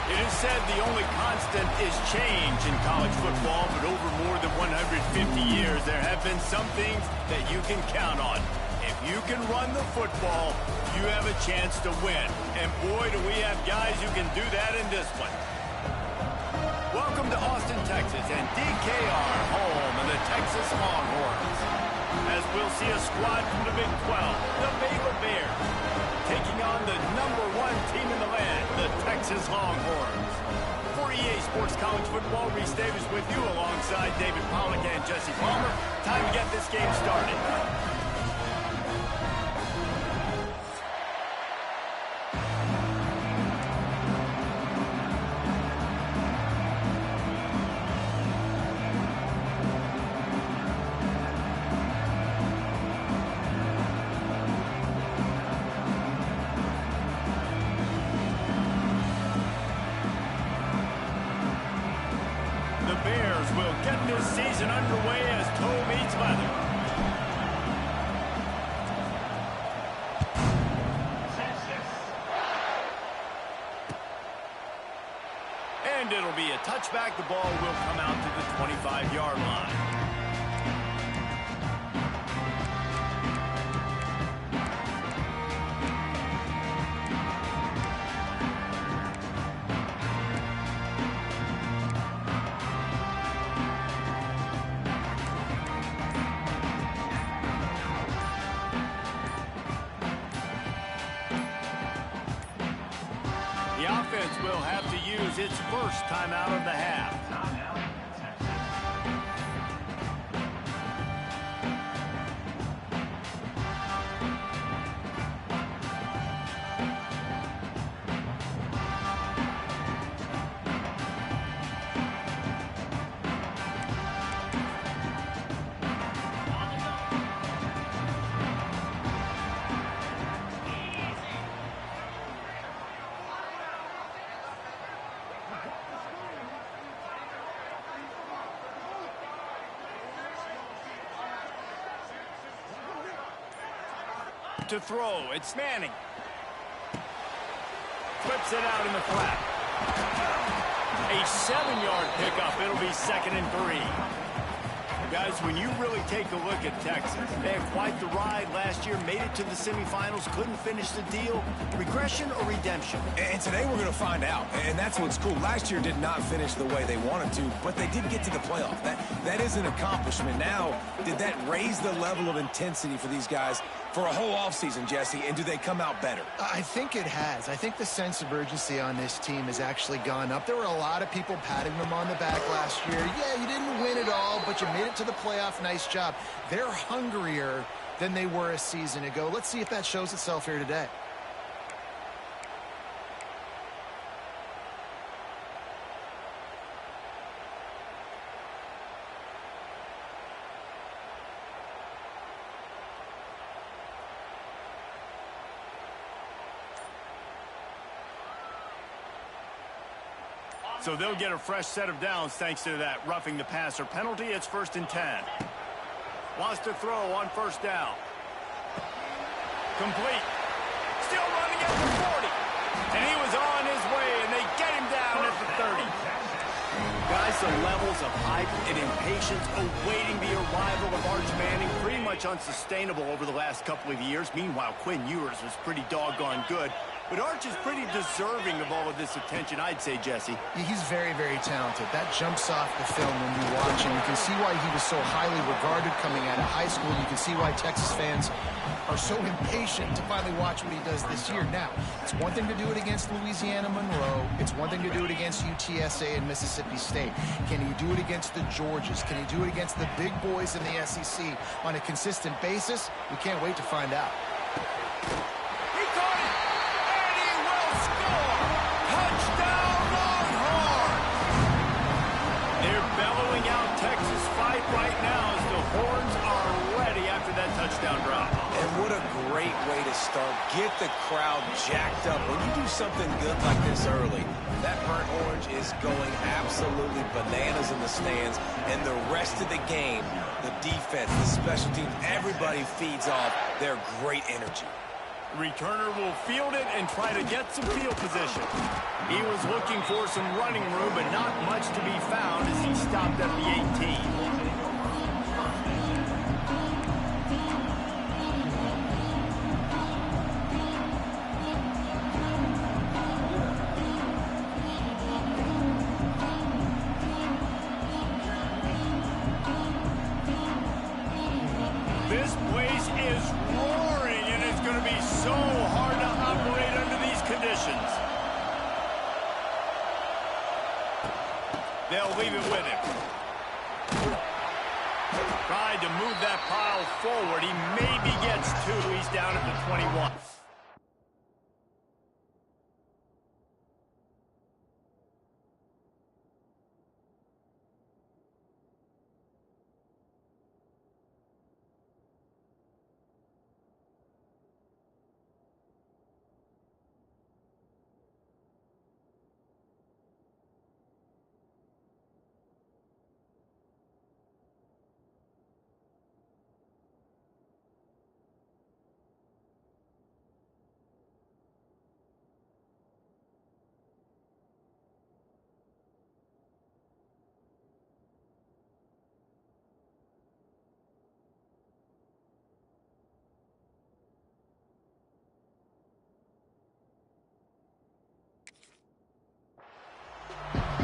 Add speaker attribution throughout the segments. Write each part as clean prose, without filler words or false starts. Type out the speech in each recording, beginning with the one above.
Speaker 1: It is said the only constant is change in college football, but over more than 150 years, there have been some things that you can count on. If you can run the football, you have a chance to win. And boy, do we have guys who can do that in this one. Welcome to Austin, Texas, and DKR, home of the Texas Longhorns. As we'll see a squad from the Big 12, the Baylor Bears, taking on the #1 team in the land, the Texas Longhorns. For EA Sports College Football, Reese Davis with you alongside David Pollack and Jesse Palmer. Time to get this game started. Will get this season underway as toe meets leather. And it'll be a touchback. The ball will come out to the 25-yard line. The offense will have to use its first timeout of the half. To throw, it's Manning. Flips it out in the flat. A 7-yard pickup. It'll be 2nd and 3. Guys, when you really take a look at Texas, they had quite the ride last year, made it to the semifinals, couldn't finish the deal. Regression or redemption?
Speaker 2: And today we're going to find out, and that's what's cool. Last year did not finish the way they wanted to, but they did get to the playoff. That is an accomplishment. Now, did that raise the level of intensity for these guys for a whole offseason, Jesse, and do they come out better?
Speaker 3: I think it has. I think the sense of urgency on this team has actually gone up. There were a lot of people patting them on the back last year. Yeah, you didn't win it all, but you made it to the playoff. Nice job. They're hungrier than they were a season ago. Let's see if that shows itself here today.
Speaker 1: So they'll get a fresh set of downs thanks to that roughing the passer penalty. It's 1st and 10. Wants to throw on 1st down. Complete. Still running at the 40. And he was on his way, and they get him down at the 30. Guys, the levels of hype and impatience awaiting the arrival of Arch Manning pretty much unsustainable over the last couple of years. Meanwhile, Quinn Ewers was pretty doggone good. But Arch is pretty deserving of all of this attention, I'd say, Jesse.
Speaker 3: He's very, very talented. That jumps off the film when you watch him. You can see why he was so highly regarded coming out of high school. You can see why Texas fans are so impatient to finally watch what he does this year. Now, it's one thing to do it against Louisiana Monroe. It's one thing to do it against UTSA and Mississippi State. Can he do it against the Georgias? Can he do it against the big boys in the SEC on a consistent basis? We can't wait to find out.
Speaker 1: Right now as the Horns are ready after that touchdown drop.
Speaker 2: And what a great way to start. Get the crowd jacked up. When you do something good like this early, that burnt orange is going absolutely bananas in the stands. And the rest of the game, the defense, the special teams, everybody feeds off their great energy.
Speaker 1: The returner will field it and try to get some field position. He was looking for some running room, but not much to be found as he stopped at the 18. This place is roaring, and it's going to be so hard to operate under these conditions. They'll leave it with him. Tried to move that pile forward. He maybe gets two. He's down at the 21.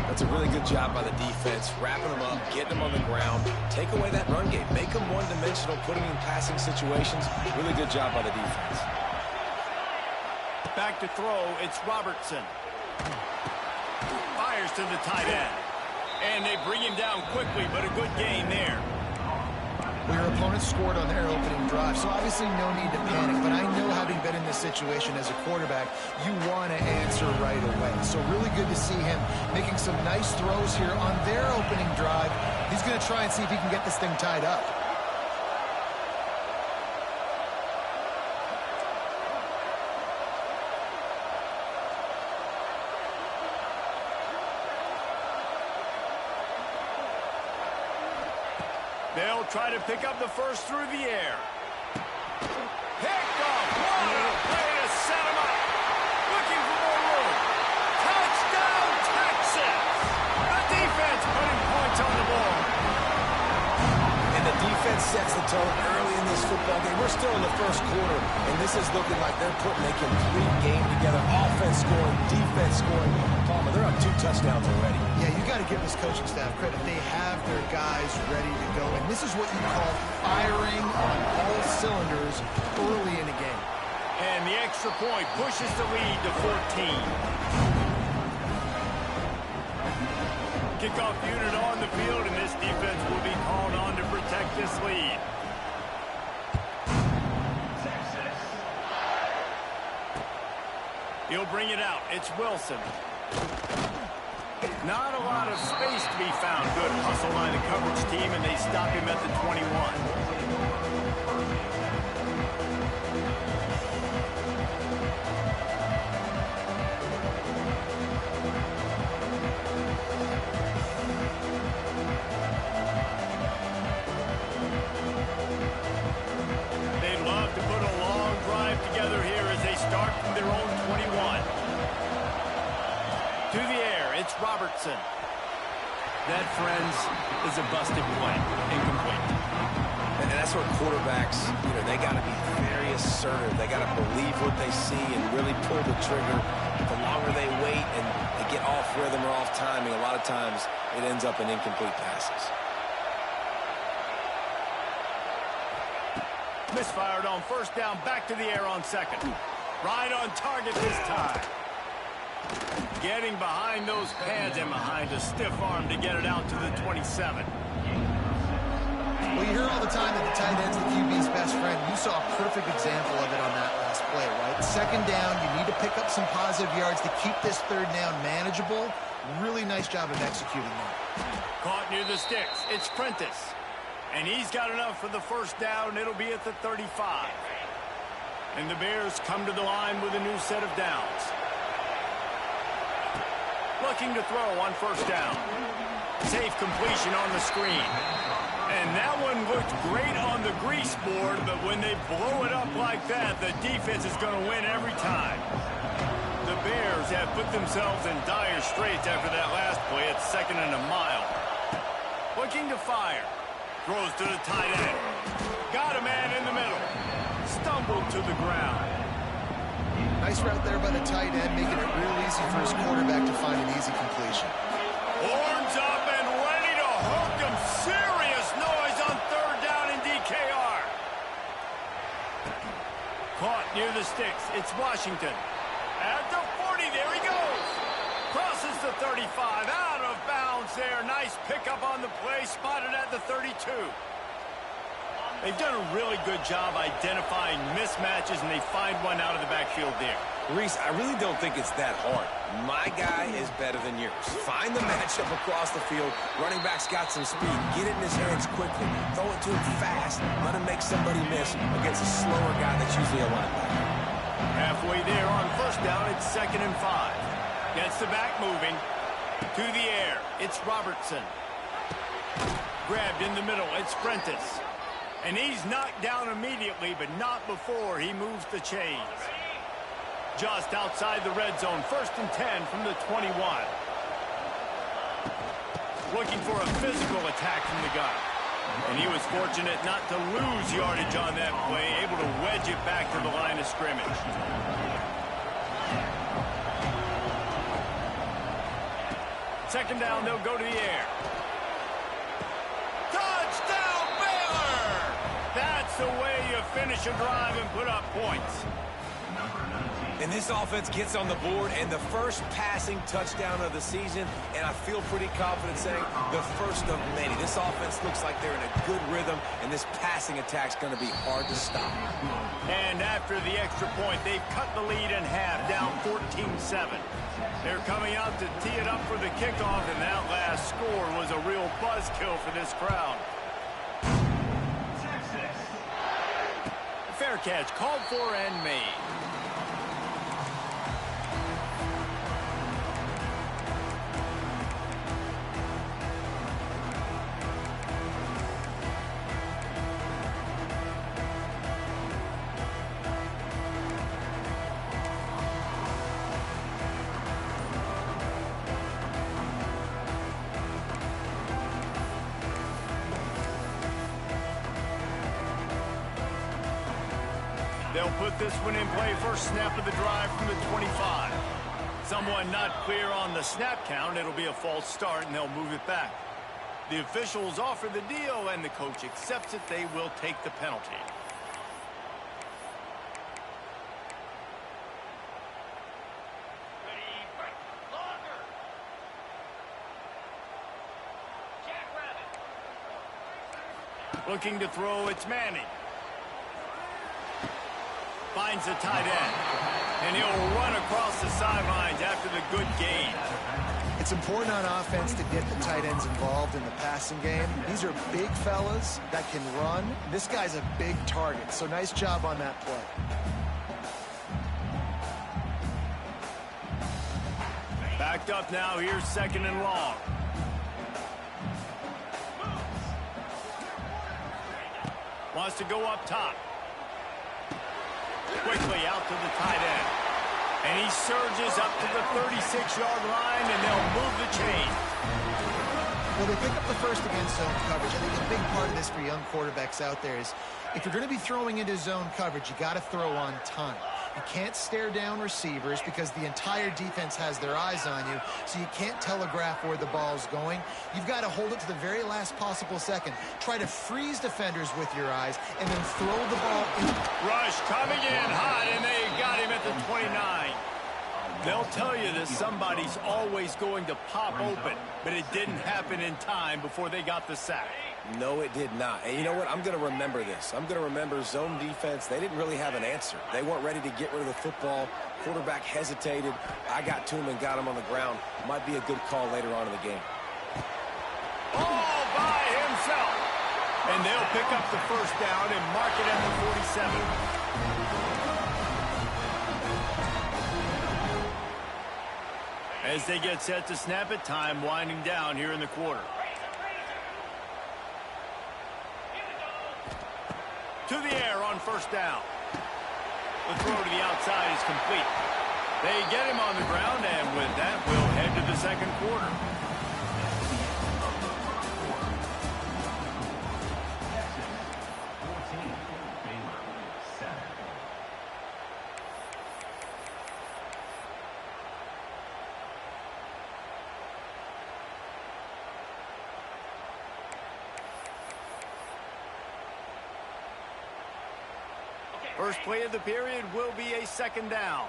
Speaker 2: That's a really good job by the defense, wrapping them up, getting them on the ground, take away that run game, make them one-dimensional, put them in passing situations. Really good job by the defense.
Speaker 1: Back to throw, it's Robertson. Fires to the tight end. And they bring him down quickly, but a good gain there.
Speaker 3: Well, your opponent scored on their opening drive, so obviously no need to panic. But I know, having been in this situation as a quarterback, you want to answer right away. So really good to see him making some nice throws here on their opening drive. He's going to try and see if he can get this thing tied up.
Speaker 1: They'll try to pick up the first through the air. Picked off. What a play to set him up. Looking for more room. Touchdown, Texas. The defense putting points on the board.
Speaker 2: And the defense sets the tone early in this football game. We're still in the first quarter, and this is looking like they're putting a complete game together. Offense scoring, defense scoring. Palmer, they're up 2 touchdowns already.
Speaker 3: Yeah, you got to give this coaching staff credit. They have their guys ready to go, and this is what you call firing on all cylinders early in a game.
Speaker 1: And the extra point pushes the lead to 14. Kickoff unit on the field, and this defense will be called on to protect this lead. He'll bring it out. It's Wilson. Not a lot of space to be found. Good hustle by the coverage team, and they stop him at the 21. They'd love to put a long drive together here as they start from their own 21. To the air, it's Robertson. That, friends, is a busted play. Incomplete.
Speaker 2: And that's what quarterbacks, they got to be very assertive. They got to believe what they see and really pull the trigger. The longer they wait and they get off rhythm or off timing, a lot of times it ends up in incomplete passes.
Speaker 1: Misfired on first down, back to the air on second. Right on target this time. Getting behind those pads and behind a stiff arm to get it out to the 27.
Speaker 3: Well, you hear all the time that the tight end's the QB's best friend. You saw a perfect example of it on that last play, right? Second down, you need to pick up some positive yards to keep this third down manageable. Really nice job of executing that.
Speaker 1: Caught near the sticks. It's Prentice. And he's got enough for the first down. It'll be at the 35. And the Bears come to the line with a new set of downs. Looking to throw on first down. Safe completion on the screen. And that one looked great on the grease board, but when they blow it up like that, the defense is going to win every time. The Bears have put themselves in dire straits after that last play at 2nd and a mile. Looking to fire. Throws to the tight end. Got a man in the middle. Stumbled to the ground.
Speaker 3: Nice route there by the tight end, making it real easy for his quarterback to find an easy completion.
Speaker 1: Horns up and ready to hook him. Serious noise on 3rd down in DKR. Caught near the sticks. It's Washington. At the 40, there he goes. Crosses the 35, out of bounds there. Nice pickup on the play, spotted at the 32. They've done a really good job identifying mismatches, and they find one out of the backfield there.
Speaker 2: Reese, I really don't think it's that hard. My guy is better than yours. Find the matchup across the field. Running back's got some speed. Get it in his hands quickly. Throw it to him fast. Let him make somebody miss against a slower guy that's usually a linebacker.
Speaker 1: Halfway there on 1st down, it's 2nd and 5. Gets the back moving. To the air, it's Robertson. Grabbed in the middle, it's Prentice. And he's knocked down immediately, but not before he moves the chains. Just outside the red zone, 1st and 10 from the 21. Looking for a physical attack from the guy. And he was fortunate not to lose yardage on that play, able to wedge it back to the line of scrimmage. Second down, they'll go to the air. Touchdown, Baylor! That's the way you finish a drive and put up points.
Speaker 2: And this offense gets on the board, and the first passing touchdown of the season, and I feel pretty confident saying the first of many. This offense looks like they're in a good rhythm, and this passing attack's going to be hard to stop.
Speaker 1: And after the extra point, they've cut the lead in half, down 14-7. They're coming out to tee it up for the kickoff, and that last score was a real buzzkill for this crowd. Fair catch, called for and made. They'll put this one in play, first snap of the drive from the 25. Someone not clear on the snap count. It'll be a false start, and they'll move it back. The officials offer the deal, and the coach accepts it. They will take the penalty. Looking to throw, it's Manning. Finds the tight end. And he'll run across the sidelines after the good gain.
Speaker 3: It's important on offense to get the tight ends involved in the passing game. These are big fellas that can run. This guy's a big target, so nice job on that play.
Speaker 1: Backed up now, here's 2nd and long. Wants to go up top. Quickly out to the tight end. And he surges up to the 36-yard line, and they'll move the chain.
Speaker 3: Well, they pick up the first against zone coverage. I think a big part of this for young quarterbacks out there is if you're going to be throwing into zone coverage, you got to throw on time. You can't stare down receivers because the entire defense has their eyes on you, so you can't telegraph where the ball's going. You've got to hold it to the very last possible second. Try to freeze defenders with your eyes and then throw the ball in.
Speaker 1: Rush coming in hot, and they got him at the 29. They'll tell you that somebody's always going to pop open, but it didn't happen in time before they got the sack.
Speaker 2: No, it did not. And you know what? I'm going to remember this. I'm going to remember zone defense. They didn't really have an answer. They weren't ready to get rid of the football. Quarterback hesitated. I got to him and got him on the ground. Might be a good call later on in the game.
Speaker 1: All by himself. And they'll pick up the first down and mark it at the 47. As they get set to snap it, time winding down here in the quarter. To the air on first down. The throw to the outside is complete. They get him on the ground, and with that, we'll head to the second quarter. First play of the period will be a second down.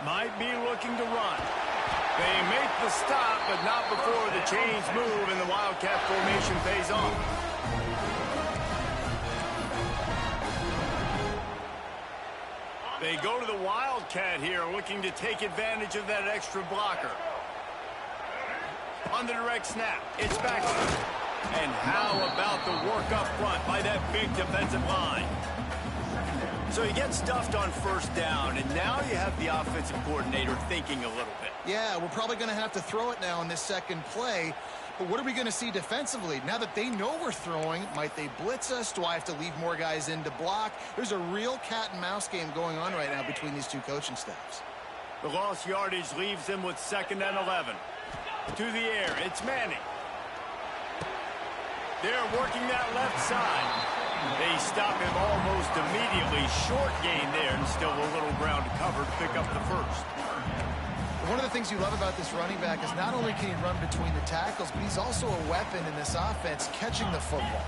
Speaker 1: Might be looking to run. They make the stop, but not before the chains move and the Wildcat formation pays off. They go to the Wildcat here, looking to take advantage of that extra blocker. On the direct snap, it's back. And how about the work up front by that big defensive line? So you get stuffed on first down, and now you have the offensive coordinator thinking a little bit.
Speaker 3: Yeah, we're probably going to have to throw it now in this second play. But what are we going to see defensively? Now that they know we're throwing, might they blitz us? Do I have to leave more guys in to block? There's a real cat and mouse game going on right now between these two coaching staffs.
Speaker 1: The lost yardage leaves them with 2nd and 11. To the air, it's Manning. They're working that left side. They stop him almost immediately. Short gain there, and still a little ground to cover to pick up the first.
Speaker 3: One of the things you love about this running back is not only can he run between the tackles, but he's also a weapon in this offense, catching the football.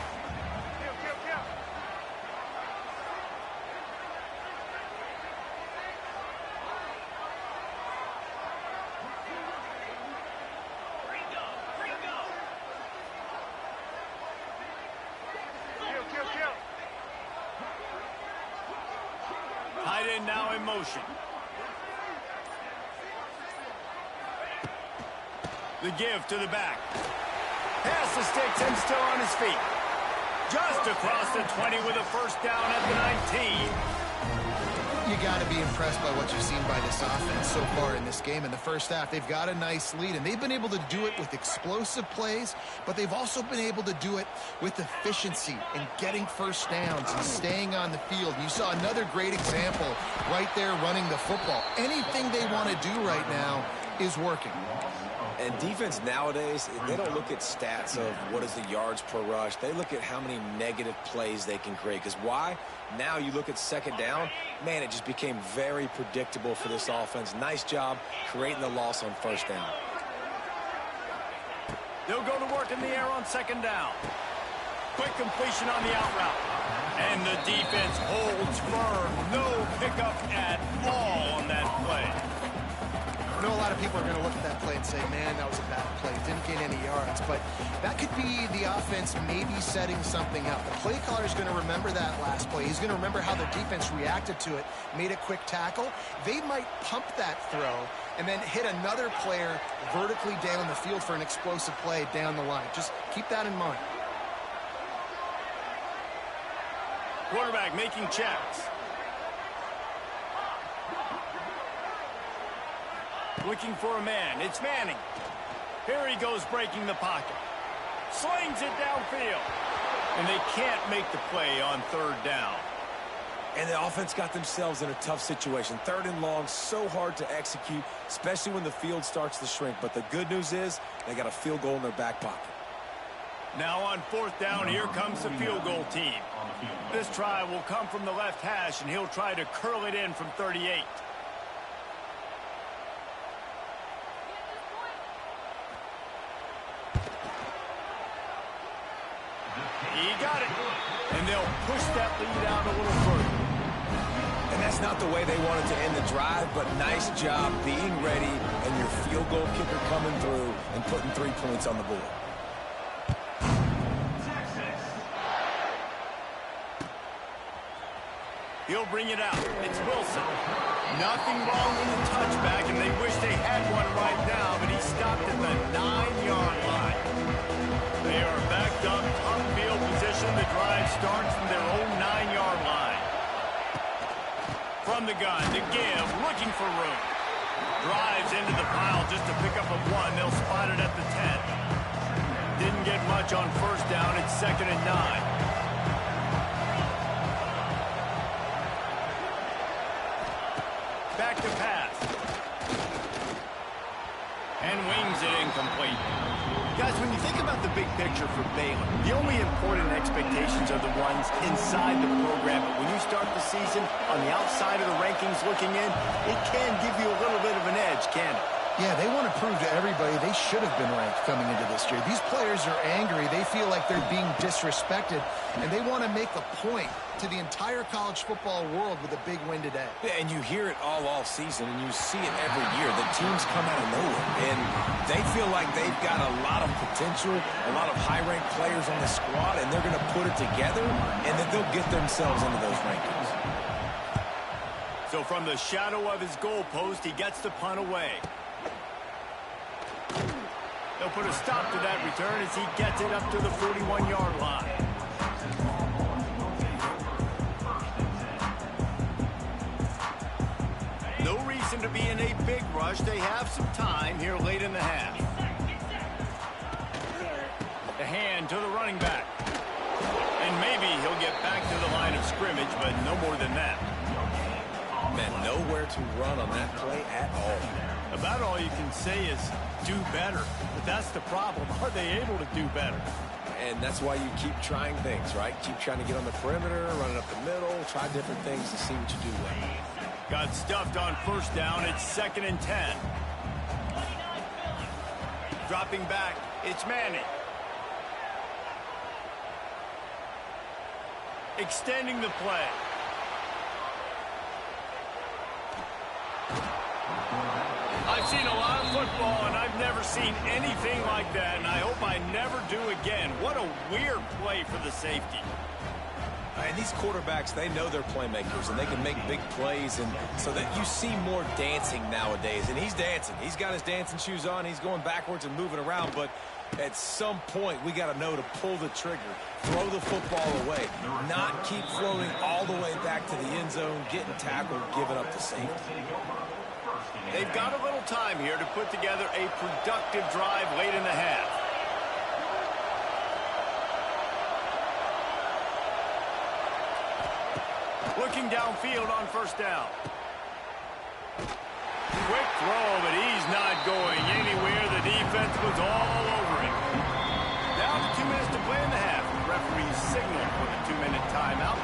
Speaker 1: Tight end now in motion. The give to the back. Pass the sticks and still on his feet. Just across the 20 with a first down at the 19.
Speaker 3: You got to be impressed by what you've seen by this offense so far in this game. In the first half, they've got a nice lead, and they've been able to do it with explosive plays, but they've also been able to do it with efficiency and getting first downs and staying on the field. You saw another great example right there running the football. Anything they want to do right now is working.
Speaker 2: And defense nowadays, they don't look at stats of what is the yards per rush. They look at how many negative plays they can create. Because why? Now you look at second down, man, it just became very predictable for this offense. Nice job creating the loss on first down.
Speaker 1: They'll go to work in the air on second down. Quick completion on the out route. And the defense holds firm. No pickup at all on that play.
Speaker 3: I know a lot of people are going to look at that play and say, man, that was a bad play. Didn't gain any yards. But that could be the offense maybe setting something up. The play caller is going to remember that last play. He's going to remember how the defense reacted to it, made a quick tackle. They might pump that throw and then hit another player vertically down the field for an explosive play down the line. Just keep that in mind.
Speaker 1: Quarterback making checks. Looking for a man. It's Manning. Here he goes breaking the pocket. Slings it downfield. And they can't make the play on third down.
Speaker 2: And the offense got themselves in a tough situation. 3rd and long, so hard to execute, especially when the field starts to shrink. But the good news is they got a field goal in their back pocket.
Speaker 1: Now on 4th down, here comes the field goal team. This try will come from the left hash, and he'll try to curl it in from 38. He got it. And they'll push that lead out a little further.
Speaker 2: And that's not the way they wanted to end the drive, but nice job being ready and your field goal kicker coming through and putting 3 points on the board.
Speaker 1: He'll bring it out. It's Wilson. Nothing wrong with the touchback, and they wish they had one right now, but he stopped at the 9-yard line. They are backed up, top field position. The drive starts from their own 9-yard line. From the gun, the give, looking for room. Drives into the pile just to pick up a 1. They'll spot it at the 10. Didn't didn't get much on first down. It's 2nd and 9. Back to pass. And wings it incomplete. Guys, when you think about the big picture for Baylor, the only important expectations are the ones inside the program. But when you start the season on the outside of the rankings looking in, it can give you a little bit of an edge, can it?
Speaker 3: Yeah, they want to prove to everybody they should have been ranked coming into this year. These players are angry. They feel like they're being disrespected, and they want to make a point to the entire college football world with a big win today.
Speaker 2: Yeah, and you hear it all season, and you see it every year. The teams come out of nowhere, and they feel like they've got a lot of potential, a lot of high-ranked players on the squad, and they're going to put it together, and then they'll get themselves into those rankings.
Speaker 1: So from the shadow of his goalpost, he gets the punt away. They'll put a stop to that return as he gets it up to the 41-yard line. No reason to be in a big rush. They have some time here late in the half. The hand to the running back. And maybe he'll get back to the line of scrimmage, but no more than that.
Speaker 2: Man, nowhere to run on that play at all.
Speaker 1: About all you can say is do better. But that's the problem. Are they able to do better?
Speaker 2: And that's why you keep trying things, right? Keep trying to get on the perimeter, running up the middle, try different things to see what you do well.
Speaker 1: Got stuffed on first down. It's 2nd and 10. Dropping back. It's Manning. Extending the play. I've seen a lot of football, and I've never seen anything like that, and I hope I never do again. What a weird play for the safety.
Speaker 2: And these quarterbacks, they know they're playmakers, and they can make big plays, and so that you see more dancing nowadays. And he's dancing. He's got his dancing shoes on. He's going backwards and moving around, but at some point, we got to know to pull the trigger, throw the football away, not keep floating all the way back to the end zone, getting tackled, giving up the safety.
Speaker 1: They've got a little time here to put together a productive drive late in the half. Looking downfield on first down. Quick throw, but he's not going anywhere. The defense was all over him. Down to 2 minutes to play in the half. The referee signaled for the 2-minute timeout.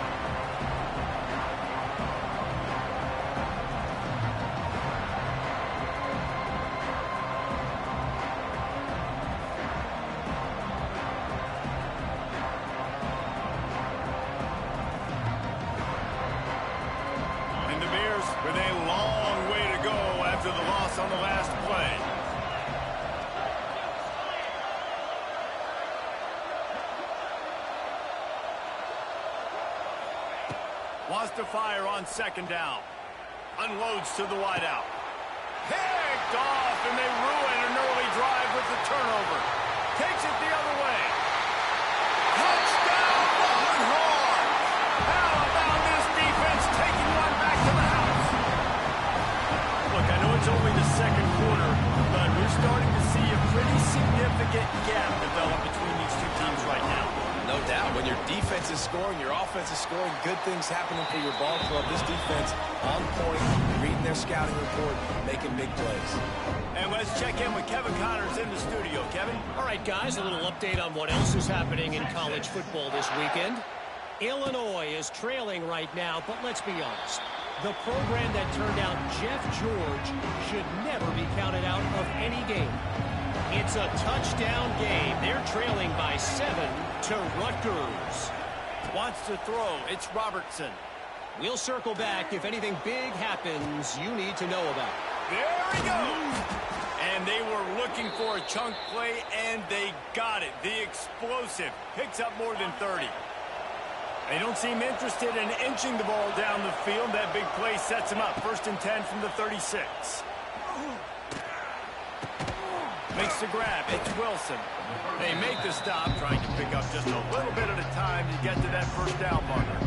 Speaker 1: With a long way to go after the loss on the last play. Wants to fire on 2nd down. Unloads to the wideout. Picked off, and they ruin an early drive with the turnover. Takes it the other way. Touchdown, Longhorn! How about this defense taking one back to the house? Look, I know it's only the 2nd quarter, but we're starting to see a pretty significant gap develop between these two teams right now.
Speaker 2: No doubt. When your defense is scoring, your offense is scoring, good things happening for your ball club. This defense on point, reading their scouting report, making big plays.
Speaker 1: And let's check in with Kevin Connors in the studio. Kevin?
Speaker 4: All right, guys, a little update on what else is happening in college football this weekend. Illinois is trailing right now, but let's be honest. The program that turned out Jeff George should never be counted out of any game. It's a touchdown game. They're trailing by 7 to Rutgers.
Speaker 1: Wants to throw. It's Robertson.
Speaker 4: We'll circle back if anything big happens you need to know about.
Speaker 1: There he goes. And they were looking for a chunk play, and they got it. The explosive picks up more than 30. They don't seem interested in inching the ball down the field. That big play sets them up. 1st and 10 from the 36. Makes the grab. It's Wilson. They make the stop, trying to pick up just a little bit at a time to get to that 1st down marker.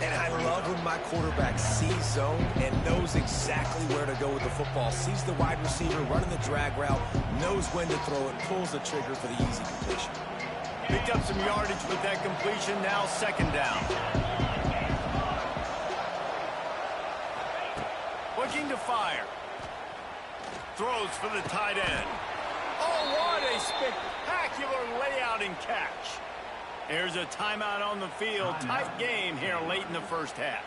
Speaker 2: And I love when my quarterback sees zone and knows exactly where to go with the football. Sees the wide receiver running the drag route, knows when to throw it, pulls the trigger for the easy completion.
Speaker 1: Picked up some yardage with that completion, now second down. Looking to fire. Throws for the tight end. Oh, what a spectacular layout and catch. There's a timeout on the field. Tight game here late in the first half.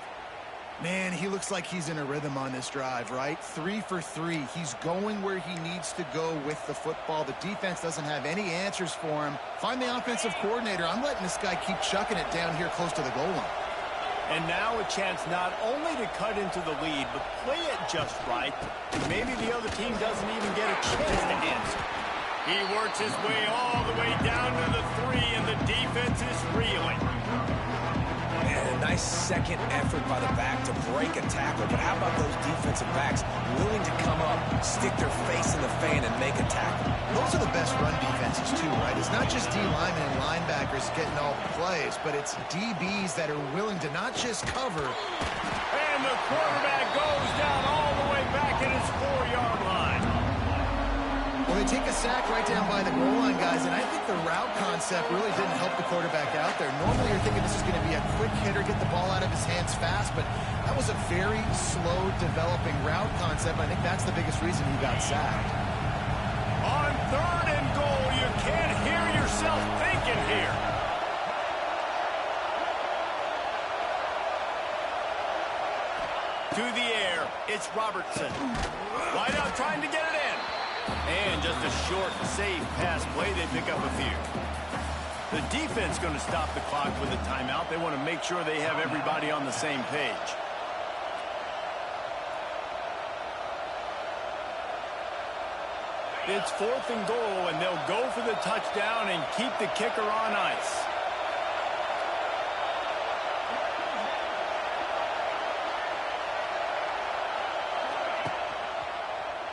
Speaker 3: Man, he looks like he's in a rhythm on this drive, right? 3 for 3. He's going where he needs to go with the football. The defense doesn't have any answers for him. Find the offensive coordinator. I'm letting this guy keep chucking it down here close to the goal line.
Speaker 1: And now a chance not only to cut into the lead, but play it just right. Maybe the other team doesn't even get a chance to answer. He works his way all the way down to the 3, and the defense is reeling.
Speaker 2: And a nice second effort by the back to break a tackle. But how about those defensive backs willing to come up, stick their face in the fan, and make a tackle?
Speaker 3: Those are the best run defenses, too, right? It's not just D linemen and linebackers getting all the plays, but it's DBs that are willing to not just cover.
Speaker 1: And the quarterback goes down all the way back at his 4-yard line.
Speaker 3: Well, they take a sack right down by the goal line, guys, and I think the route concept really didn't help the quarterback out there. Normally you're thinking this is going to be a quick hitter, get the ball out of his hands fast, but that was a very slow developing route concept. I think that's the biggest reason he got sacked.
Speaker 1: On 3rd and goal, you can't hear yourself thinking here. To the air, it's Robertson. Wide out trying to get it in. And just a short, safe pass play. They pick up a few. The defense going to stop the clock with a timeout. They want to make sure they have everybody on the same page. It's 4th and goal, and they'll go for the touchdown and keep the kicker on ice.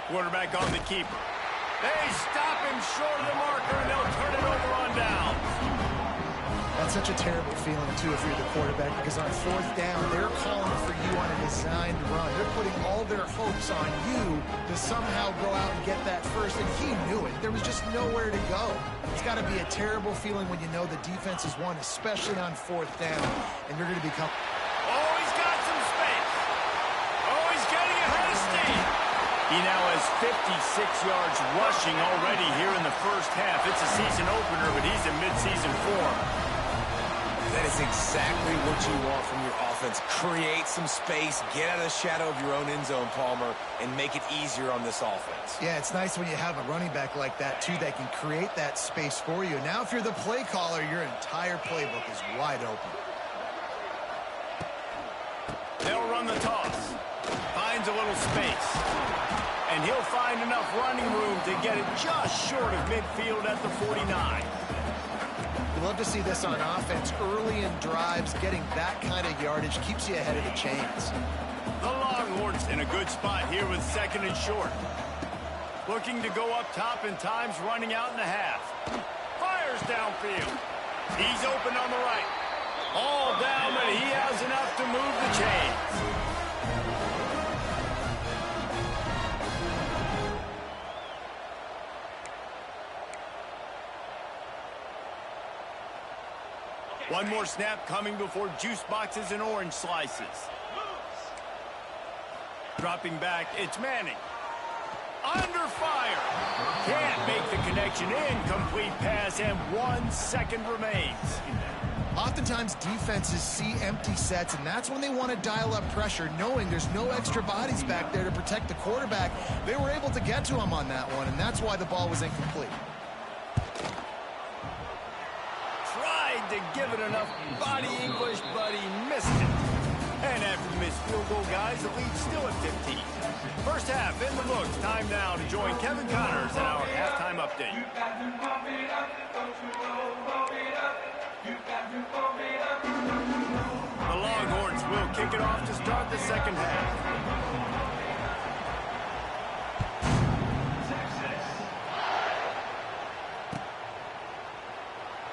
Speaker 1: Quarterback on the keeper. They stop him short of the marker, and they'll turn it over on downs.
Speaker 3: That's such a terrible feeling, too, if you're the quarterback, because on 4th down, they're calling for you on a designed run. They're putting all their hopes on you to somehow go out and get that first, and he knew it. There was just nowhere to go. It's got to be a terrible feeling when you know the defense has won, especially on 4th down, and you're going to become...
Speaker 1: Oh, he's got some space. Oh, he's getting ahead of steam. He now has 56 yards rushing already here in the first half. It's a season opener, but he's in midseason form.
Speaker 2: That is exactly what you want from your offense. Create some space, get out of the shadow of your own end zone, Palmer, and make it easier on this offense.
Speaker 3: Yeah, it's nice when you have a running back like that, too, that can create that space for you. Now, if you're the play caller, your entire playbook is wide open.
Speaker 1: They'll run the toss. Finds a little space. And he'll find enough running room to get it just short of midfield at the 49.
Speaker 3: You love to see this on offense. Early in drives, getting that kind of yardage keeps you ahead of the chains.
Speaker 1: The Longhorns in a good spot here with 2nd and short. Looking to go up top and time's running out in the half. Fires downfield. He's open on the right. All down, but he has enough to move the chains. One more snap coming before juice boxes and orange slices. Dropping back, it's Manning. Under fire. Can't make the connection. Incomplete pass, and 1 second remains.
Speaker 3: Oftentimes, defenses see empty sets, and that's when they want to dial up pressure, knowing there's no extra bodies back there to protect the quarterback. They were able to get to him on that one, and that's why the ball was incomplete.
Speaker 1: To give it enough body English, but he missed it. And after the missed field goal, guys, the lead's still at 15. First half in the books. Time now to join Kevin Connors in our halftime update. The Longhorns will kick it off to start the second half.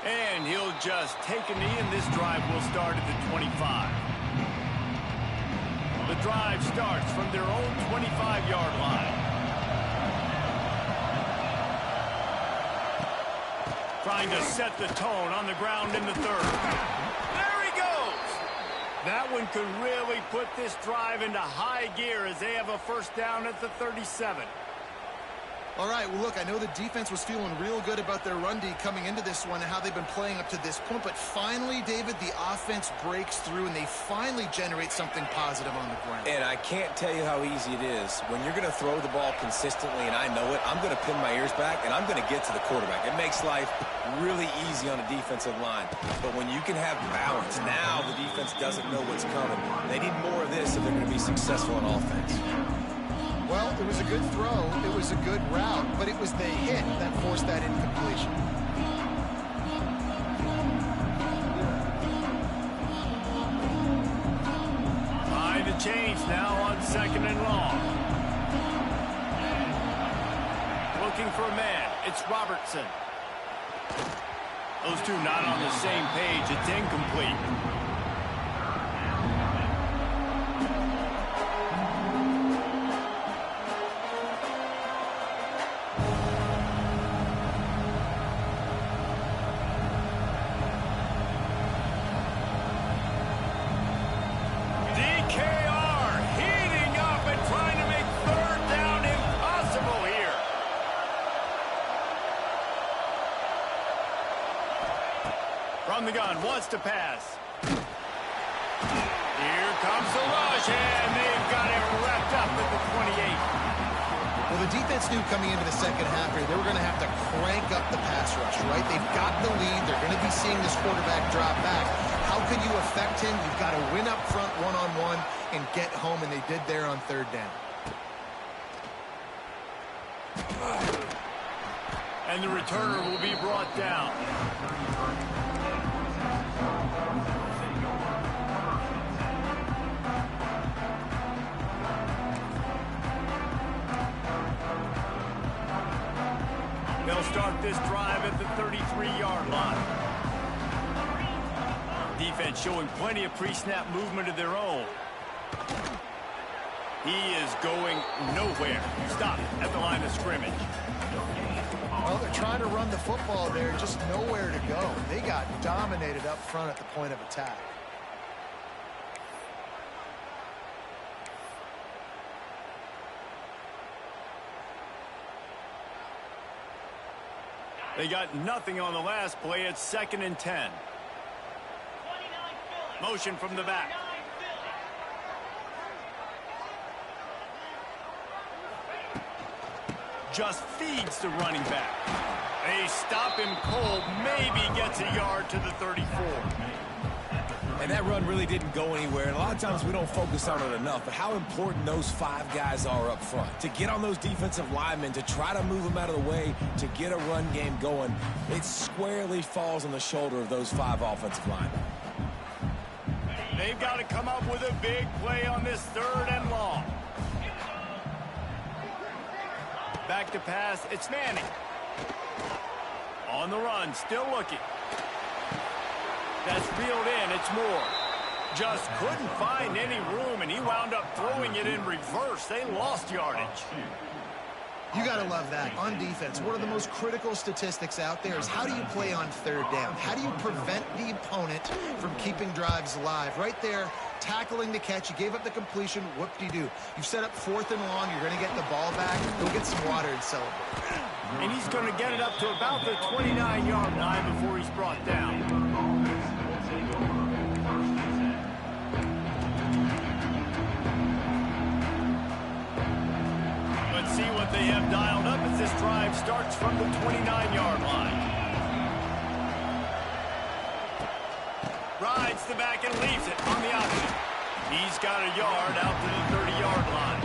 Speaker 1: And he'll just take a knee, and this drive will start at the 25. drive starts from their own 25-yard line. Trying to set the tone on the ground in the third. There he goes! That one could really put this drive into high gear as they have a first down at the 37.
Speaker 3: All right, well, look, I know the defense was feeling real good about their run D coming into this one and how they've been playing up to this point, but finally, David, the offense breaks through and they finally generate something positive on the ground.
Speaker 2: And I can't tell you how easy it is. When you're going to throw the ball consistently, and I know it, I'm going to pin my ears back, and I'm going to get to the quarterback. It makes life really easy on a defensive line. But when you can have balance, now the defense doesn't know what's coming. They need more of this if they're going to be successful on offense.
Speaker 3: Well, it was a good throw, it was a good route, but it was the hit that forced that incompletion.
Speaker 1: Trying to change now on 2nd and long. Looking for a man. It's Robertson. Those two not on the same page. It's incomplete. From the gun, wants to pass. Here comes the rush, and they've got it wrapped up at the 28.
Speaker 3: Well, the defense knew coming into the second half here, they were going to have to crank up the pass rush, right? They've got the lead. They're going to be seeing this quarterback drop back. How can you affect him? You've got to win up front one-on-one and get home, and they did there on 3rd down.
Speaker 1: And the returner will be brought down. They'll start this drive at the 33-yard line. Defense showing plenty of pre-snap movement of their own. He is going nowhere. Stop at the line of scrimmage.
Speaker 3: Well, they're trying to run the football there, just nowhere to go. They got dominated up front at the point of attack.
Speaker 1: They got nothing on the last play. It's 2nd and 10. Motion from the back. Just feeds the running back. They stop him cold. Maybe gets a yard to the 34.
Speaker 2: And that run really didn't go anywhere. And a lot of times we don't focus on it enough, but how important those 5 guys are up front. To get on those defensive linemen, to try to move them out of the way, to get a run game going, it squarely falls on the shoulder of those 5 offensive linemen.
Speaker 1: They've got to come up with a big play on this 3rd and long. Back to pass, it's Manning. On the run, still looking. That's reeled in, it's Moore. Just couldn't find any room, and he wound up throwing it in reverse. They lost yardage.
Speaker 3: You got to love that. On defense, one of the most critical statistics out there is how do you play on 3rd down? How do you prevent the opponent from keeping drives alive? Right there, tackling the catch. You gave up the completion. Whoop-de-doo. You've set up 4th and long. You're going to get the ball back. Go get some water and celebrate.
Speaker 1: And he's going to get it up to about the 29-yard line before he's brought down. Let's see what they have dialed up as this drive starts from the 29-yard line. Rides the back and leaves it on the option. He's got a yard out to the 30-yard line.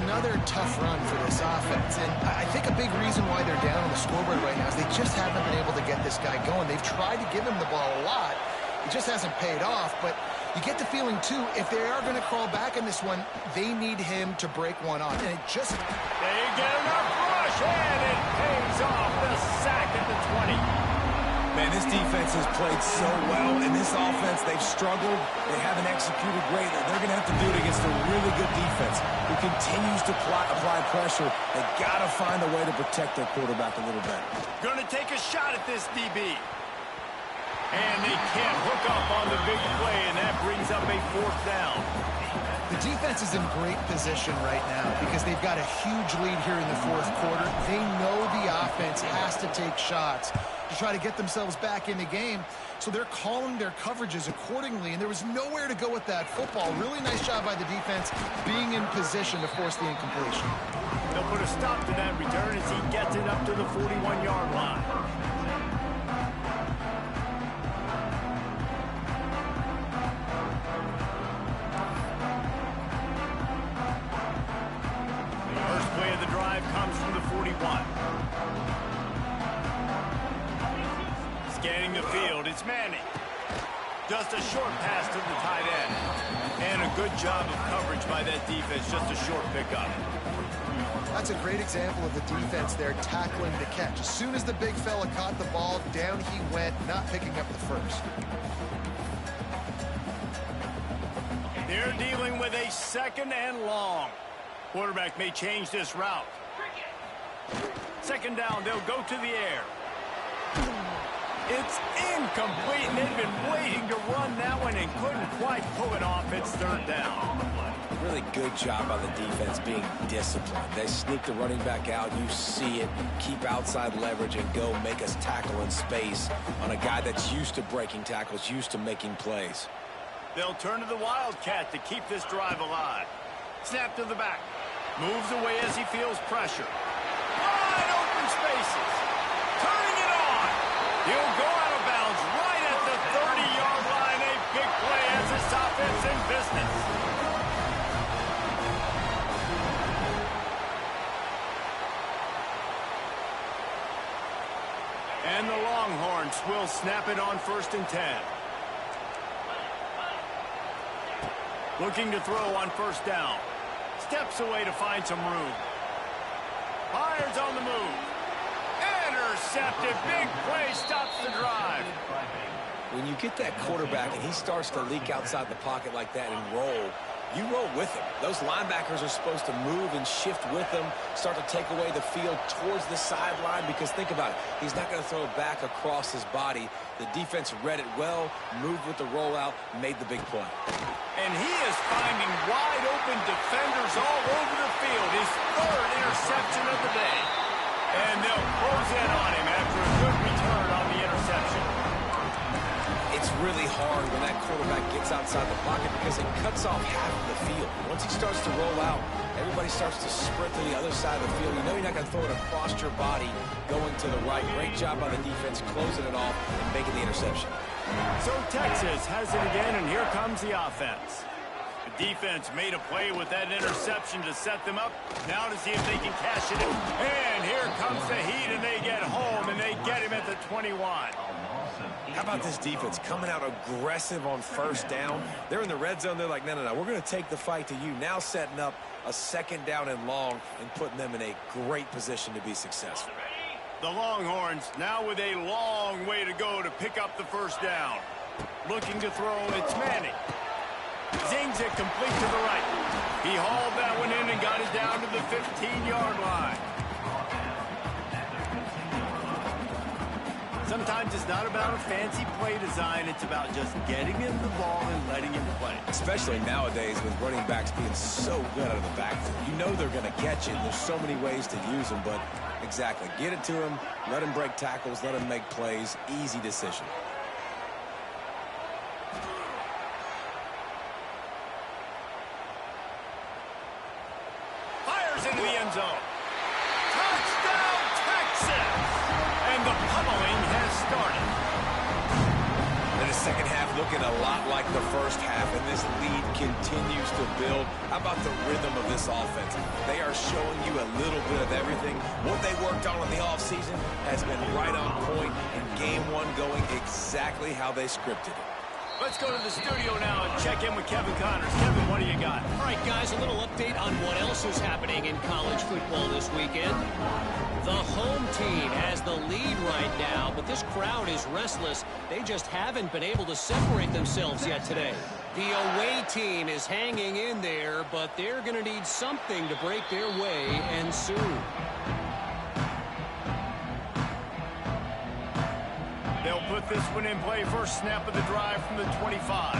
Speaker 3: Another tough run for this offense, and I think a big reason why they're down on the scoreboard right now is they just haven't been able to get this guy going. They've tried to give him the ball a lot. It just hasn't paid off, but you get the feeling, too, if they are going to crawl back in this one, they need him to break one off. And it just...
Speaker 1: They get enough rush, and it pays off. The sack at the 20.
Speaker 2: Man, this defense has played so well. In this offense, they've struggled. They haven't executed great. They're going to have to do it against a really good defense who continues to apply pressure. They got to find a way to protect their quarterback a little better.
Speaker 1: Going to take a shot at this DB. And they can't hook up on the big play, and that brings up a 4th down.
Speaker 3: The defense is in great position right now because they've got a huge lead here in the 4th quarter. They know the offense has to take shots to try to get themselves back in the game. So they're calling their coverages accordingly, and there was nowhere to go with that football. Really nice job by the defense being in position to force the incompletion.
Speaker 1: They'll put a stop to that return as he gets it up to the 41-yard line. First play of the drive comes from the 41. Scanning the field, it's Manning. Just a short pass to the tight end. And a good job of coverage by that defense, just a short pickup.
Speaker 3: That's a great example of the defense there tackling the catch. As soon as the big fella caught the ball, down he went, not picking up the first.
Speaker 1: They're dealing with a 2nd and long. Quarterback may change this route. 2nd down, they'll go to the air. It's incomplete, and they've been waiting to run that one and couldn't quite pull it off. It's 3rd down.
Speaker 2: Really good job by the defense being disciplined. They sneak the running back out. You see it. Keep outside leverage and go make us tackle in space on a guy that's used to breaking tackles, used to making plays.
Speaker 1: They'll turn to the Wildcat to keep this drive alive. Snap to the back. Moves away as he feels pressure. Wide open spaces. Turning it on. He'll go out of bounds right at the 30-yard line. A big play as this offense in business. And the Longhorns will snap it on 1st and 10. Looking to throw on 1st down. Steps away to find some room. Fires on the move. Intercepted. Big play stops the drive.
Speaker 2: When you get that quarterback and he starts to leak outside the pocket like that and roll, you roll with him. Those linebackers are supposed to move and shift with him, start to take away the field towards the sideline, because think about it. He's not going to throw it back across his body. The defense read it well, moved with the rollout, made the big play.
Speaker 1: And he is finding wide open defenders all over the field. His 3rd interception of the day. And they'll close in on him after a good return on the interception.
Speaker 2: It's really hard when that quarterback gets outside the pocket because it cuts off half of the field. Once he starts to roll out, everybody starts to sprint to the other side of the field. You know you're not going to throw it across your body going to the right. Great job by the defense closing it off and making the interception.
Speaker 1: So Texas has it again, and here comes the offense. The defense made a play with that interception to set them up. Now to see if they can cash it in. And here comes the heat, and they get home, and they get him at the 21.
Speaker 2: How about this defense coming out aggressive on 1st down? They're in the red zone. They're like, no, we're going to take the fight to you. Now setting up a 2nd down and long and putting them in a great position to be successful.
Speaker 1: The Longhorns now with a long way to go to pick up the 1st down. Looking to throw, it's Manning. Zings it complete to the right. He hauled that one in and got it down to the 15-yard line. Sometimes it's not about a fancy play design. It's about just getting him the ball and letting him play.
Speaker 2: Especially nowadays with running backs being so good out of the backfield. You know they're going to catch it. There's so many ways to use them, but exactly. Get it to him, let him break tackles, let him make plays. Easy decision.
Speaker 1: Fires into the end zone. Touchdown, Texas! And the pummeling has started.
Speaker 2: And the second half looking a lot like the first half, and this lead continues to build. How about the rhythm of this offense? They are showing you a little bit of everything. What they worked on in the offseason has been right on point, and game one going exactly how they scripted it.
Speaker 1: Let's go to the studio now and check in with Kevin Connors. Kevin, what do you got?
Speaker 4: All right, guys, a little update on what else is happening in college football this weekend. The home team has the lead right now, but but this crowd is restless. They just haven't been able to separate themselves yet today. The away team is hanging in there, but they're going to need something to break their way, and soon.
Speaker 1: They'll put this one in play. First snap of the drive from the 25.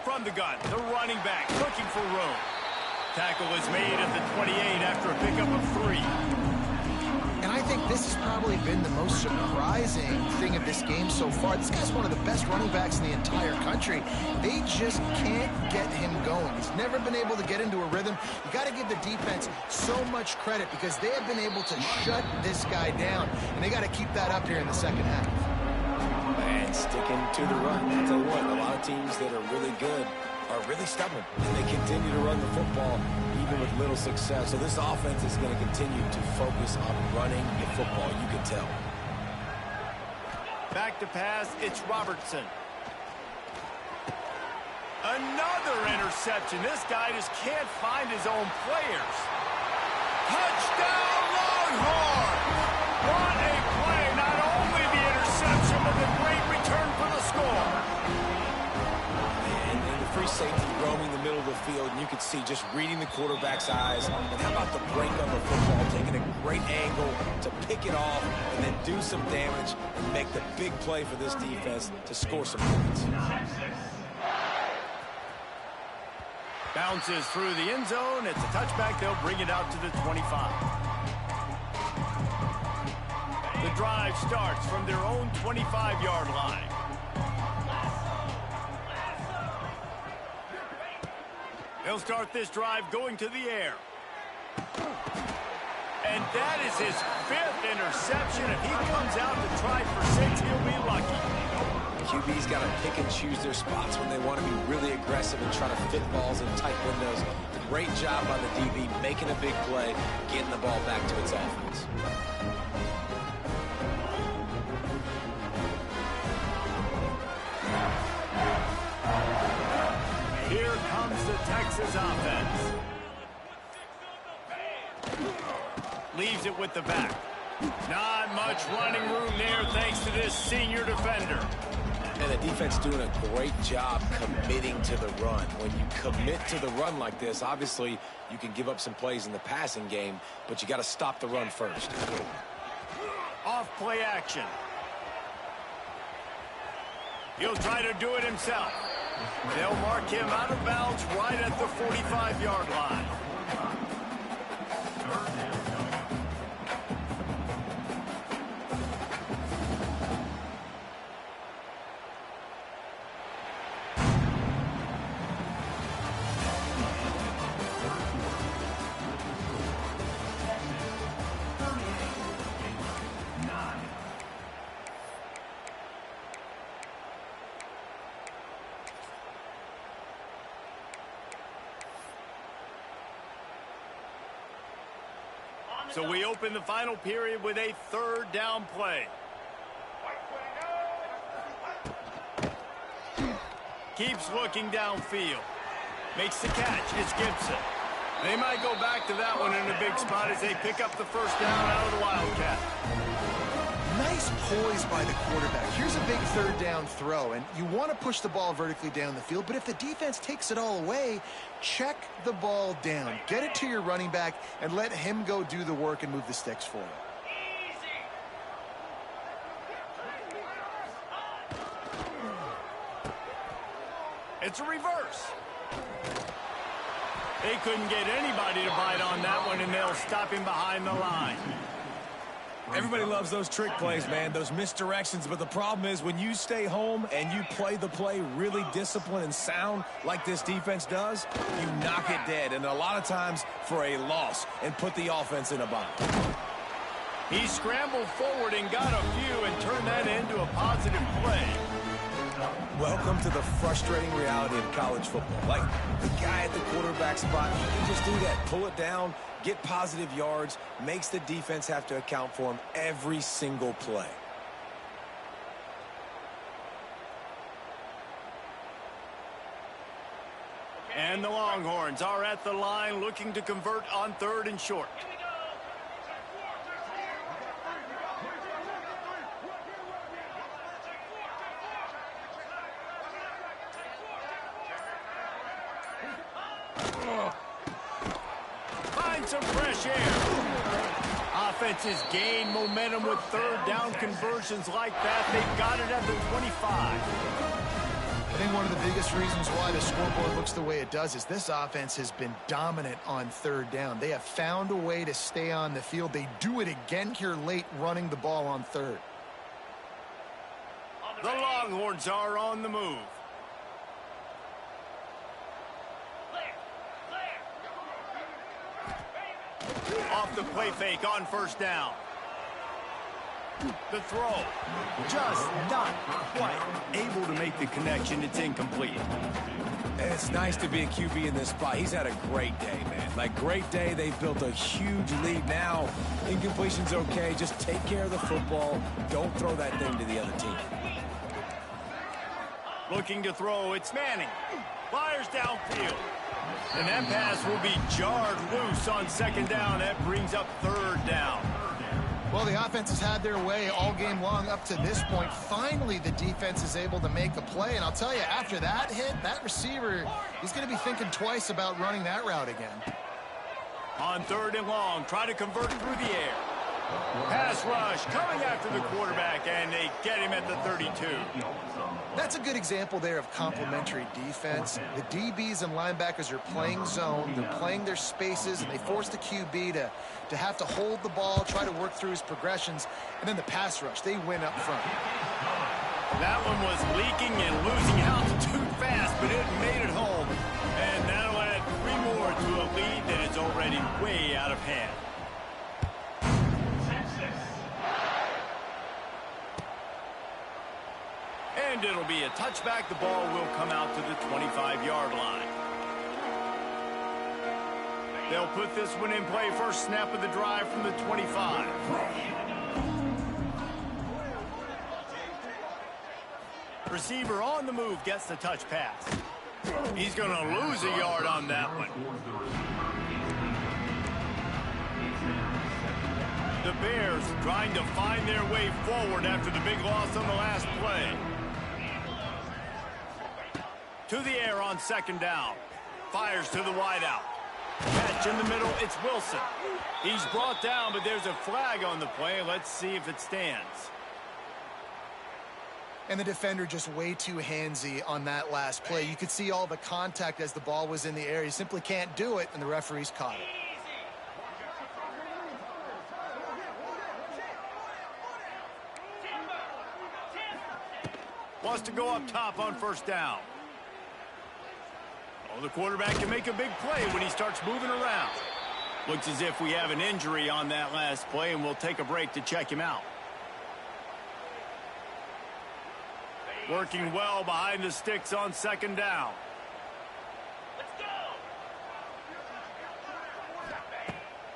Speaker 1: From the gun, the running back looking for room. Tackle is made at the 28 after a pickup of 3.
Speaker 3: And I think this has probably been the most surprising thing of this game so far. This guy's one of the best running backs in the entire country. They just can't get him going. He's never been able to get into a rhythm. You got to give the defense so much credit because they have been able to shut this guy down. And they got to keep that up here in the second half.
Speaker 2: And sticking to the run. I'll tell you what, a lot of teams that are really good are really stubborn. And they continue to run the football even with little success. So this offense is going to continue to focus on running the football, you can tell.
Speaker 1: Back to pass, it's Robertson. Another interception. This guy just can't find his own players. Touchdown, Longhorns! What a play. Not only the interception, but the great return for the score.
Speaker 2: And the free safety roaming the middle of the field, and you can see just reading the quarterback's eyes. And how about the break on the football, taking a great angle to pick it off and then do some damage and make the big play for this defense to score some points.
Speaker 1: Bounces through the end zone. It's a touchback. They'll bring it out to the 25. The drive starts from their own 25-yard line. They'll start this drive going to the air. And that is his 5th interception. If he comes out to try for 6, he'll be lucky.
Speaker 2: QB's got to pick and choose their spots when they want to be really aggressive and try to fit balls in tight windows. Great job by the DB making a big play, getting the ball back to its offense.
Speaker 1: Here comes the Texas offense. Leaves it with the back. Not much running room there thanks to this senior defender.
Speaker 2: And the defense doing a great job committing to the run. When you commit to the run like this, obviously you can give up some plays in the passing game, but you got to stop the run first.
Speaker 1: Off play action. He'll try to do it himself. They'll mark him out of bounds right at the 45-yard line. So we open the final period with a 3rd down play. Keeps looking downfield. Makes the catch. It's Gibson. They might go back to that one in a big spot as they pick up the 1st down out of the Wildcat.
Speaker 3: Nice poise by the quarterback. Here's a big 3rd down throw, and you want to push the ball vertically down the field, but if the defense takes it all away, check the ball down. Get it to your running back and let him go do the work and move the sticks for you.
Speaker 1: It's a reverse. They couldn't get anybody to bite on that one, and they'll stop him behind the line.
Speaker 2: Everybody loves those trick plays, man, those misdirections, but the problem is when you stay home and you play the play really disciplined and sound like this defense does, you knock it dead, and a lot of times for a loss, and put the offense in a bind.
Speaker 1: He scrambled forward and got a few and turned that into a positive play.
Speaker 2: Welcome to the frustrating reality of college football. Like, the guy at the quarterback spot, he can just do that. Pull it down, get positive yards, makes the defense have to account for him every single play.
Speaker 1: And the Longhorns are at the line looking to convert on 3rd and short. some fresh air. Offenses gain momentum with third down conversions like that. They've got it at the 25.
Speaker 3: I think one of the biggest reasons why the scoreboard looks the way it does is this offense has been dominant on third down. They have found a way to stay on the field. They do it again here late, running the ball on third.
Speaker 1: The Longhorns are on the move. Off the play fake on first down. The throw, just not quite able to make the connection. It's incomplete.
Speaker 2: It's nice to be a QB in this spot. He's had a great day, man. Like, great day. They've built a huge lead now. Incompletion's okay. Just take care of the football. Don't throw that thing to the other team.
Speaker 1: Looking to throw, it's Manning. Fires downfield. And that pass will be jarred loose on second down. That brings up third down.
Speaker 3: Well, the offense has had their way all game long up to this point. Finally, the defense is able to make a play. And I'll tell you, after that hit, that receiver, he's going to be thinking twice about running that route again.
Speaker 1: On third and long, try to convert through the air. Pass rush coming after the quarterback, and they get him at the 32.
Speaker 3: That's a good example there of complementary defense. The DBs and linebackers are playing zone. They're playing their spaces, and they force the QB to have to hold the ball, try to work through his progressions. And then the pass rush, they win up front.
Speaker 1: That one was leaking and losing altitude fast, but it made it home. And that'll add 3 more to a lead that is already way out of hand. And it'll be a touchback. The ball will come out to the 25-yard line. They'll put this one in play. First snap of the drive from the 25. Receiver on the move gets the touch pass. He's going to lose a yard on that one. The Bears trying to find their way forward after the big loss on the last play. To the air on second down. Fires to the wideout. Catch in the middle, it's Wilson. He's brought down, but there's a flag on the play. Let's see if it stands.
Speaker 3: And the defender just way too handsy on that last play. You could see all the contact as the ball was in the air. He simply can't do it, and the referee's caught it.
Speaker 1: Wants to go up top on first down. Oh, the quarterback can make a big play when he starts moving around. Looks as if we have an injury on that last play, and we'll take a break to check him out. Working well behind the sticks on second down.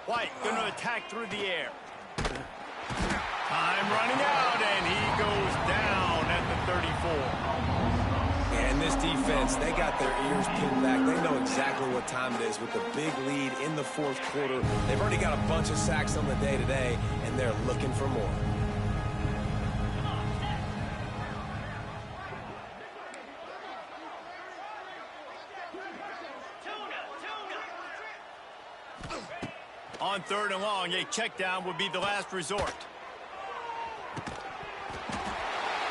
Speaker 1: White going to attack through the air. Time running out, and he goes down at the 34.
Speaker 2: And this defense, they got their ears pinned back. They know exactly what time it is with the big lead in the fourth quarter. They've already got a bunch of sacks on the day today, and they're looking for more.
Speaker 1: On third and long, a check down would be the last resort.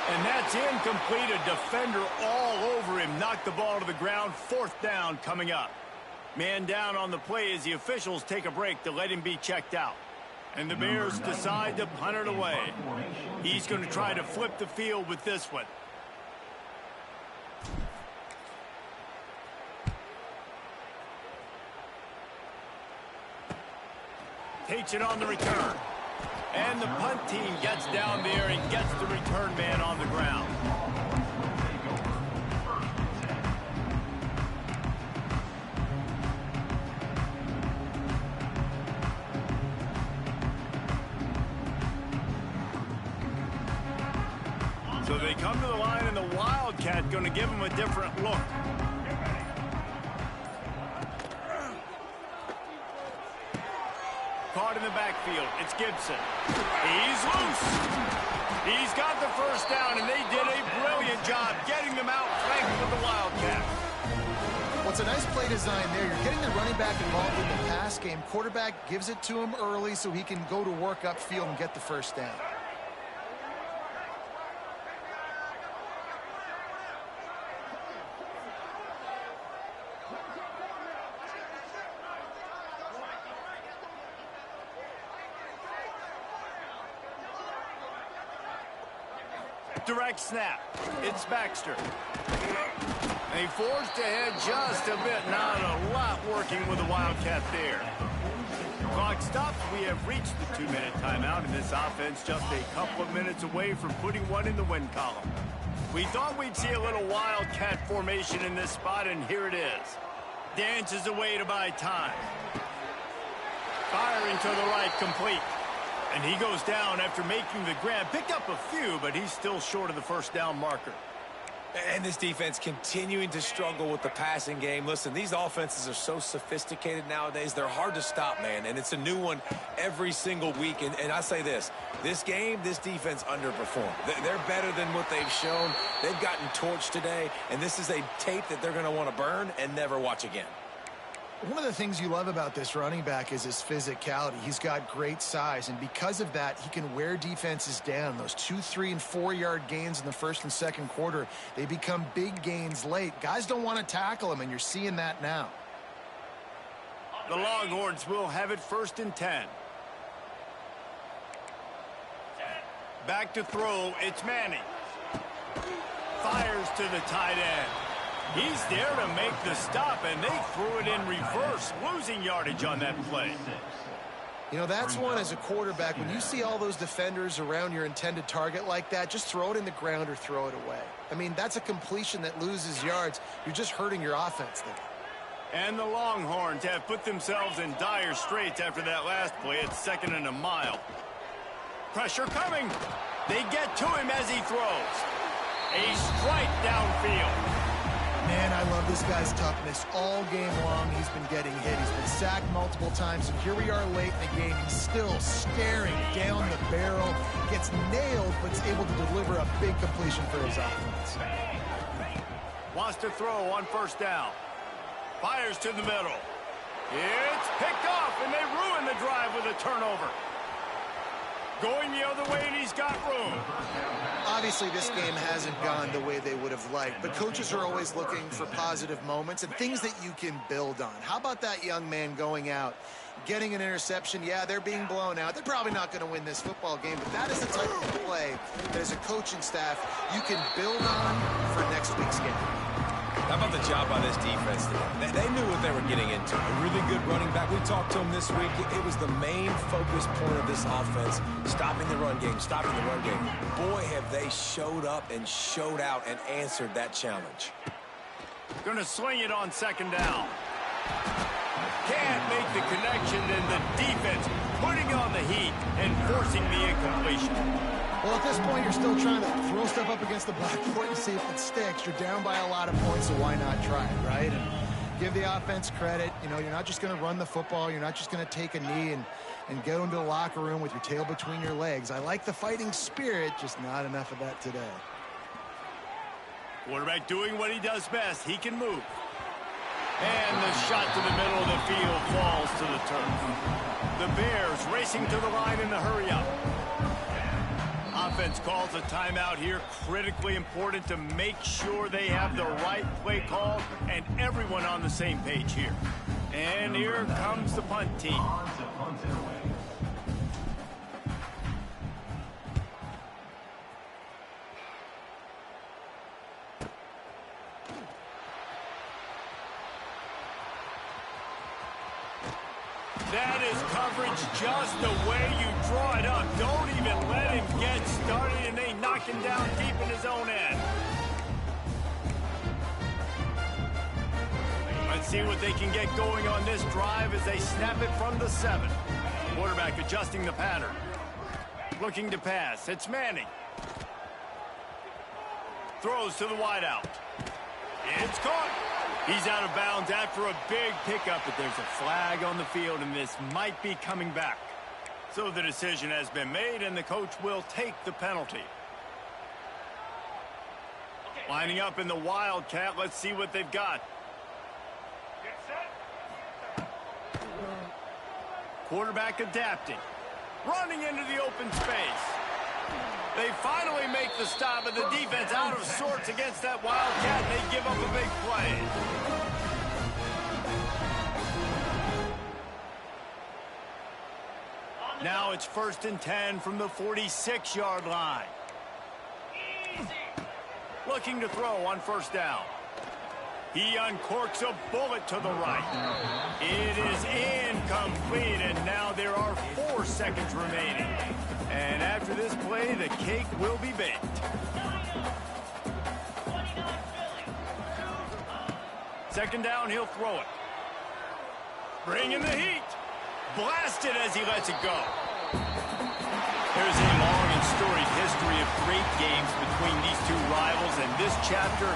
Speaker 1: And that's incomplete. A defender all over him. Knocked the ball to the ground. Fourth down coming up. Man down on the play as the officials take a break to let him be checked out. And the Bears decide to punt it away. He's going to try to flip the field with this one. Takes it on the return. And the punt team gets down there and gets the return man on the ground. So they come to the line, and the Wildcat going to give them a different look. Caught in the backfield. It's Gibson. He's loose. He's got the first down, and they did a brilliant job getting them out flanked with the Wildcat.
Speaker 3: Well, it's a nice play design there. You're getting the running back involved in the pass game. Quarterback gives it to him early so he can go to work upfield and get the first down.
Speaker 1: Direct snap. It's Baxter. And he forced ahead just a bit. Not a lot working with the Wildcat there. Clock stops. We have reached the 2-minute timeout, and this offense just a couple of minutes away from putting one in the win column. We thought we'd see a little Wildcat formation in this spot, and here it is. Dances away to buy time. Firing to the right, complete. And he goes down after making the grab. Picked up a few, but he's still short of the first down marker.
Speaker 2: And this defense continuing to struggle with the passing game. Listen, these offenses are so sophisticated nowadays. They're hard to stop, man. And it's a new one every single week. And I say this game, this defense underperformed. They're better than what they've shown. They've gotten torched today. And this is a tape that they're going to want to burn and never watch again.
Speaker 3: One of the things you love about this running back is his physicality. He's got great size, and because of that, he can wear defenses down. Those 2-, 3-, and 4-yard gains in the first and second quarter, they become big gains late. Guys don't want to tackle him, and you're seeing that now.
Speaker 1: The Longhorns will have it 1st and 10. Back to throw. It's Manning. Fires to the tight end. He's there to make the stop, and they threw it in reverse, losing yardage on that play.
Speaker 3: You know, that's one as a quarterback. When you see all those defenders around your intended target like that, just throw it in the ground or throw it away. I mean, that's a completion that loses yards. You're just hurting your offense there.
Speaker 1: And the Longhorns have put themselves in dire straits after that last play. It's 2nd and a mile. Pressure coming. They get to him as he throws. A strike downfield.
Speaker 3: Man, I love this guy's toughness. All game long, he's been getting hit. He's been sacked multiple times, and here we are late in the game. He's still staring down the barrel, gets nailed, but is able to deliver a big completion for his offense.
Speaker 1: Wants to throw on 1st down. Fires to the middle. It's picked off, and they ruin the drive with a turnover. Going the other way, and he's got room.
Speaker 3: Obviously, this game hasn't gone the way they would have liked, but coaches are always looking for positive moments and things that you can build on. How about that young man going out, getting an interception? Yeah, they're being blown out. They're probably not going to win this football game, but that is the type of play that as a coaching staff you can build on for next week's game.
Speaker 2: How about the job by this defense today? They knew what they were getting into. A really good running back. We talked to him this week. It was the main focus point of this offense, stopping the run game, stopping the run game. Boy, have they showed up and showed out and answered that challenge.
Speaker 1: Going to swing it on 2nd down. Can't make the connection, and the defense putting on the heat and forcing the incompletion.
Speaker 3: Well, at this point, you're still trying to throw stuff up against the blackboard and see if it sticks. You're down by a lot of points, so why not try it, right? And give the offense credit. You know, you're not just going to run the football. You're not just going to take a knee and go into the locker room with your tail between your legs. I like the fighting spirit, just not enough of that today.
Speaker 1: Quarterback doing what he does best. He can move. And the shot to the middle of the field falls to the turf. The Bears racing to the line in the hurry-up. Offense calls a timeout here. Critically important to make sure they have the right play call and everyone on the same page here. And here comes the punt team. That is coverage just the way you draw it up. Don't even let him get started, and they knock him down deep in his own end. Let's see what they can get going on this drive as they snap it from the 7. Quarterback adjusting the pattern. Looking to pass. It's Manning. Throws to the wideout. It's caught. He's out of bounds after a big pickup, but there's a flag on the field, and this might be coming back. So the decision has been made, and the coach will take the penalty. Lining up in the Wildcat. Let's see what they've got. Quarterback adapting. Running into the open space. They finally make the stop, and the defense out of sorts against that Wildcat, and they give up a big play. Now it's 1st and 10 from the 46-yard line. Looking to throw on 1st down. He uncorks a bullet to the right. It is incomplete, and now there are 4 seconds remaining. And after this play, the cake will be baked. Second down, he'll throw it. Bringing the heat. Blasted as he lets it go. There's a long and storied history of great games between these two rivals, and this chapter